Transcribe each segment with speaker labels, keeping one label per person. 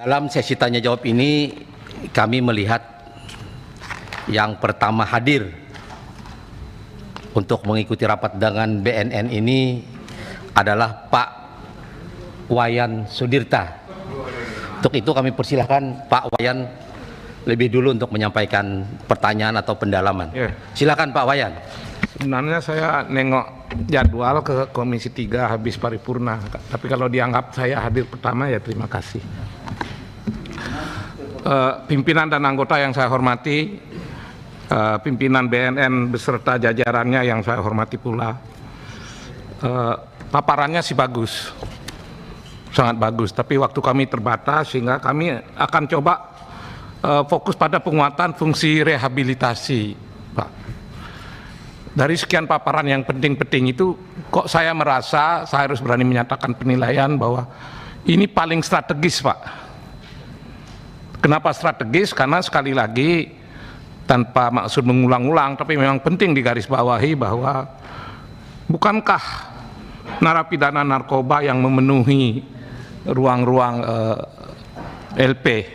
Speaker 1: Dalam sesi tanya jawab ini kami melihat yang pertama hadir untuk mengikuti rapat dengan BNN ini adalah Pak Wayan Sudirta. Untuk itu kami persilahkan Pak Wayan lebih dulu untuk menyampaikan pertanyaan atau pendalaman. Silakan Pak Wayan.
Speaker 2: Sebenarnya saya nengok jadwal ke Komisi 3 habis paripurna, tapi kalau dianggap saya hadir pertama ya terima kasih. Pimpinan dan anggota yang saya hormati, pimpinan BNN beserta jajarannya yang saya hormati pula, paparannya sih bagus, sangat bagus, tapi waktu kami terbatas sehingga kami akan coba fokus pada penguatan fungsi rehabilitasi, Pak. Dari sekian paparan yang penting-penting itu, kok saya merasa saya harus berani menyatakan penilaian bahwa ini paling strategis, Pak. Kenapa strategis? Karena sekali lagi, tanpa maksud mengulang-ulang, tapi memang penting digarisbawahi bahwa bukankah narapidana narkoba yang memenuhi ruang-ruang LP,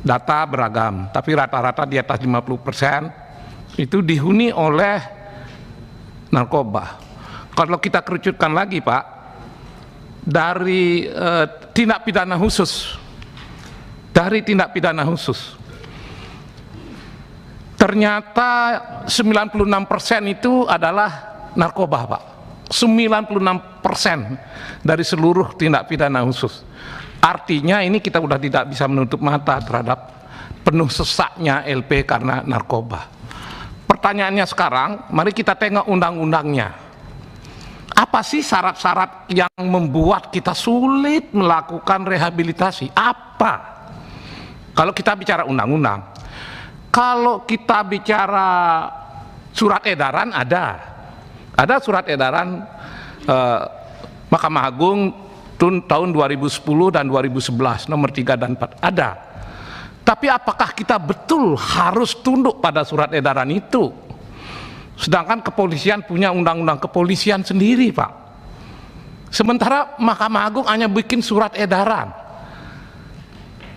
Speaker 2: data beragam, tapi rata-rata di atas 50% itu dihuni oleh narkoba. Kalau kita kerucutkan lagi, Pak, dari tindak pidana khusus, ternyata 96% itu adalah narkoba, Pak. 96% dari seluruh tindak pidana khusus. Artinya ini kita sudah tidak bisa menutup mata terhadap penuh sesaknya LP karena narkoba. Pertanyaannya sekarang, mari kita tengok undang-undangnya. Apa sih syarat-syarat yang membuat kita sulit melakukan rehabilitasi? Apa? Kalau kita bicara undang-undang, kalau kita bicara surat edaran, ada surat edaran Mahkamah Agung tahun 2010 dan 2011 nomor 3 dan 4, ada. Tapi apakah kita betul harus tunduk pada surat edaran itu? Sedangkan kepolisian punya undang-undang kepolisian sendiri, Pak. Sementara Mahkamah Agung hanya bikin surat edaran.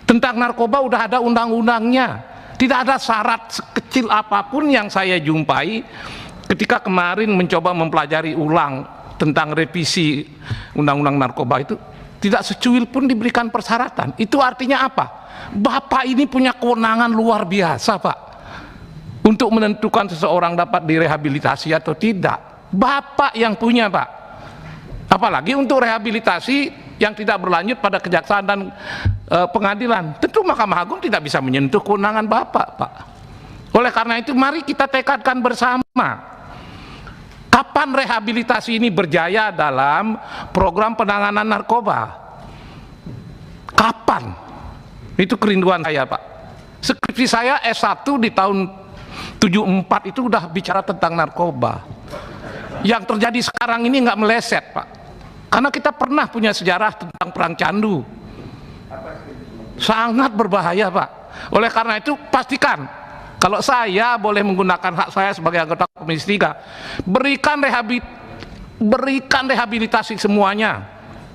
Speaker 2: Tentang narkoba udah ada undang-undangnya. Tidak ada syarat sekecil apapun yang saya jumpai ketika kemarin mencoba mempelajari ulang tentang revisi undang-undang narkoba itu. Tidak secuil pun diberikan persyaratan. Itu artinya apa? Bapak ini punya kewenangan luar biasa, Pak, untuk menentukan seseorang dapat direhabilitasi atau tidak. Bapak yang punya, Pak. Apalagi untuk rehabilitasi yang tidak berlanjut pada kejaksaan dan pengadilan. Tentu Mahkamah Agung tidak bisa menyentuh kewenangan Bapak, Pak. Oleh karena itu mari kita tekadkan bersama. Kapan rehabilitasi ini berjaya dalam program penanganan narkoba? Kapan? Itu kerinduan saya, Pak. Skripsi saya S1 di tahun 74 itu udah bicara tentang narkoba. Yang terjadi sekarang ini nggak meleset, Pak. Karena kita pernah punya sejarah tentang perang candu. Sangat berbahaya, Pak. Oleh karena itu pastikan, kalau saya boleh menggunakan hak saya sebagai anggota Komisi 3, berikan rehabilitasi semuanya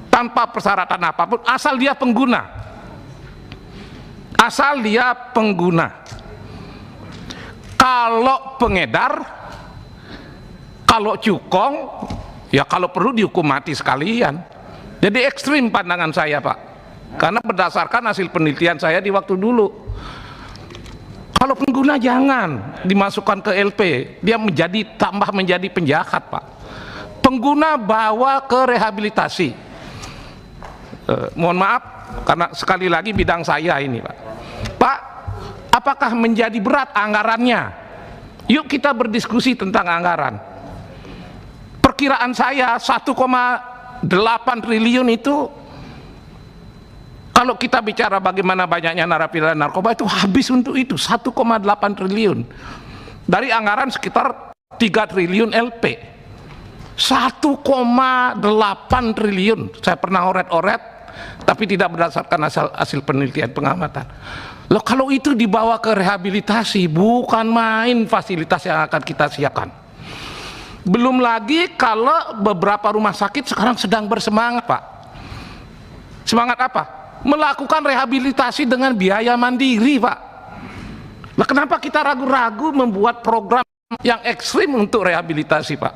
Speaker 2: tanpa persyaratan apapun, asal dia pengguna. Asal dia pengguna. Kalau pengedar, kalau cukong, ya kalau perlu dihukum mati sekalian. Jadi ekstrim pandangan saya, Pak. Karena berdasarkan hasil penelitian saya di waktu dulu. Kalau pengguna jangan dimasukkan ke LP, dia tambah menjadi penjahat, Pak. Pengguna bawa ke rehabilitasi. Mohon maaf, karena sekali lagi bidang saya ini, Pak. Pak, apakah menjadi berat anggarannya? Yuk kita berdiskusi tentang anggaran. Perkiraan saya 1,8 triliun itu, kalau kita bicara bagaimana banyaknya narapidana narkoba, itu habis untuk itu 1,8 triliun dari anggaran sekitar 3 triliun LP. 1,8 triliun saya pernah oret-oret, tapi tidak berdasarkan hasil penelitian pengamatan. Loh, kalau itu dibawa ke rehabilitasi, bukan main fasilitas yang akan kita siapkan. Belum lagi kalau beberapa rumah sakit sekarang sedang bersemangat, Pak. Semangat apa? melakukan rehabilitasi dengan biaya mandiri, Pak. Nah, kenapa kita ragu-ragu membuat program yang ekstrim untuk rehabilitasi, Pak?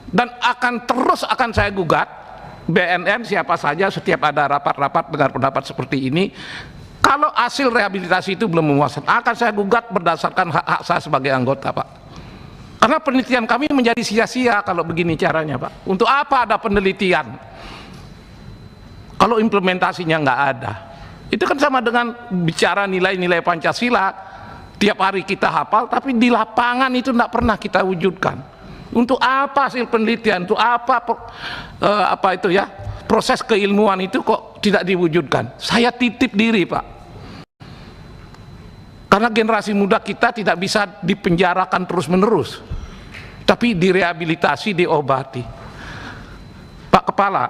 Speaker 2: Dan akan saya gugat BNN siapa saja setiap ada rapat-rapat dengar pendapat seperti ini. Kalau hasil rehabilitasi itu belum memuaskan, akan saya gugat berdasarkan hak-hak saya sebagai anggota, Pak. Karena penelitian kami menjadi sia-sia kalau begini caranya, Pak. Untuk apa ada penelitian kalau implementasinya nggak ada? Itu kan sama dengan bicara nilai-nilai Pancasila, tiap hari kita hafal, tapi di lapangan itu tidak pernah kita wujudkan. Untuk apa hasil penelitian? Untuk apa proses keilmuan itu kok tidak diwujudkan? Saya titip diri, Pak. Karena generasi muda kita tidak bisa dipenjarakan terus-menerus, tapi direhabilitasi, diobati. Pak Kepala,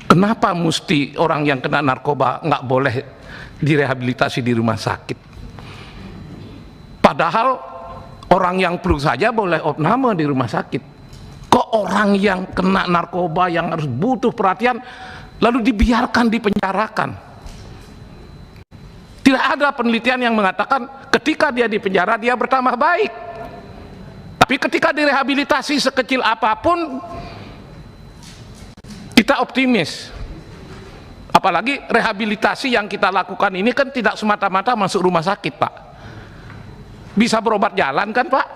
Speaker 2: kenapa mesti orang yang kena narkoba nggak boleh direhabilitasi di rumah sakit? Padahal orang yang flu saja boleh opname di rumah sakit. Kok orang yang kena narkoba yang harus butuh perhatian lalu dibiarkan dipenjarakan? Tidak ada penelitian yang mengatakan ketika dia di penjara dia bertambah baik. Tapi ketika direhabilitasi sekecil apapun kita optimis. Apalagi rehabilitasi yang kita lakukan ini kan tidak semata-mata masuk rumah sakit, Pak. Bisa berobat jalan kan, Pak?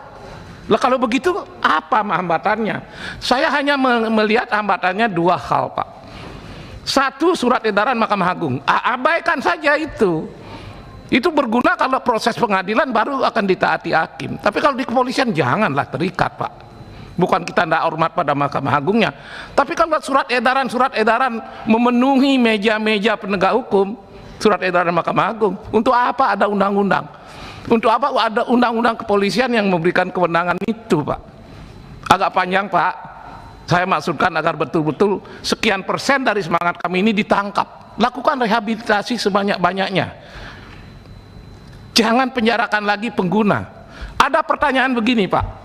Speaker 2: Lah kalau begitu apa hambatannya? Saya hanya melihat hambatannya dua hal, Pak. Satu, surat edaran Mahkamah Agung. Abaikan saja itu. Itu berguna kalau proses pengadilan baru akan ditaati hakim. Tapi kalau di kepolisian janganlah terikat, Pak. Bukan kita tidak hormat pada Mahkamah Agungnya, tapi kalau surat edaran memenuhi meja-meja penegak hukum, surat edaran Mahkamah Agung, untuk apa ada undang-undang? Untuk apa ada undang-undang kepolisian yang memberikan kewenangan itu, Pak? Agak panjang, Pak. Saya maksudkan agar betul-betul sekian persen dari semangat kami ini ditangkap. Lakukan rehabilitasi sebanyak-banyaknya. Jangan penjarakan lagi pengguna. Ada pertanyaan begini, Pak.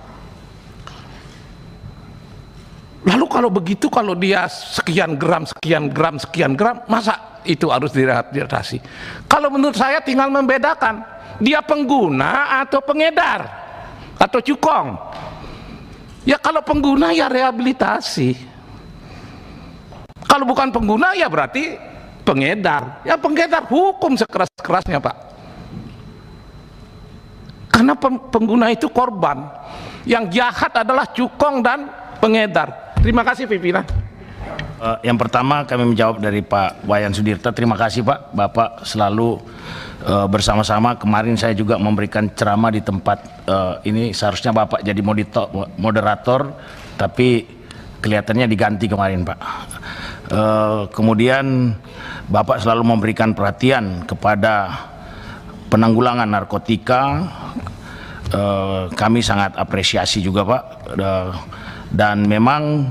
Speaker 2: Lalu kalau begitu, kalau dia sekian gram, masa itu harus direhabilitasi? Kalau menurut saya tinggal membedakan, dia pengguna atau pengedar atau cukong. Ya kalau pengguna ya rehabilitasi. Kalau bukan pengguna ya berarti pengedar. Ya pengedar hukum sekeras-kerasnya, Pak. Karena pengguna itu korban. Yang jahat adalah cukong dan pengedar. Terima kasih, pimpinan.
Speaker 3: Yang pertama kami menjawab dari Pak Wayan Sudirta. Terima kasih, Pak. Bapak selalu bersama-sama. Kemarin saya juga memberikan ceramah di tempat ini. Seharusnya Bapak jadi moderator, tapi kelihatannya diganti kemarin, Pak. Kemudian Bapak selalu memberikan perhatian kepada penanggulangan narkotika. Kami sangat apresiasi juga, Pak. Dan memang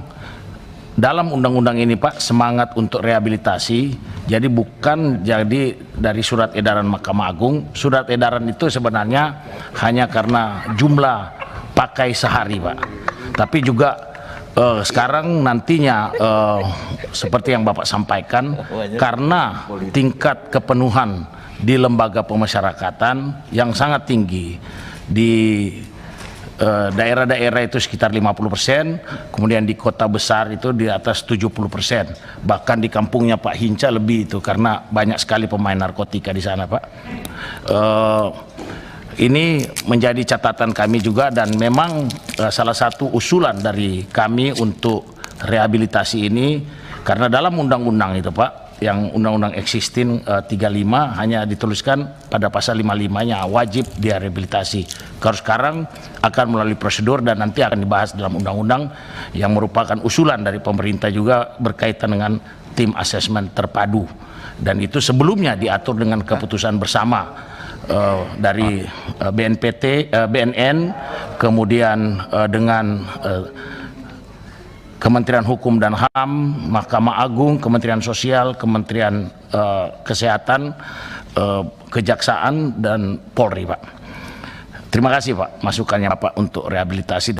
Speaker 3: dalam undang-undang ini, Pak, semangat untuk rehabilitasi. Jadi bukan jadi dari surat edaran Mahkamah Agung. Surat edaran itu sebenarnya hanya karena jumlah pakai sehari, Pak. Tapi juga sekarang nantinya seperti yang Bapak sampaikan, karena tingkat kepenuhan di lembaga pemasyarakatan yang sangat tinggi di daerah-daerah itu sekitar 50%, kemudian di kota besar itu di atas 70%, bahkan di kampungnya Pak Hinca lebih itu, karena banyak sekali pemain narkotika di sana, Pak. Ini menjadi catatan kami juga, dan memang salah satu usulan dari kami untuk rehabilitasi ini, karena dalam undang-undang itu, Pak, yang undang-undang existing 35 hanya dituliskan pada pasal 55-nya wajib direhabilitasi. Kalau sekarang akan melalui prosedur dan nanti akan dibahas dalam undang-undang yang merupakan usulan dari pemerintah juga berkaitan dengan tim asesmen terpadu, dan itu sebelumnya diatur dengan keputusan bersama dari BNN, kemudian dengan Kementerian Hukum dan HAM, Mahkamah Agung, Kementerian Sosial, Kementerian Kesehatan, Kejaksaan, dan Polri, Pak. Terima kasih, Pak, masukannya Pak untuk rehabilitasi.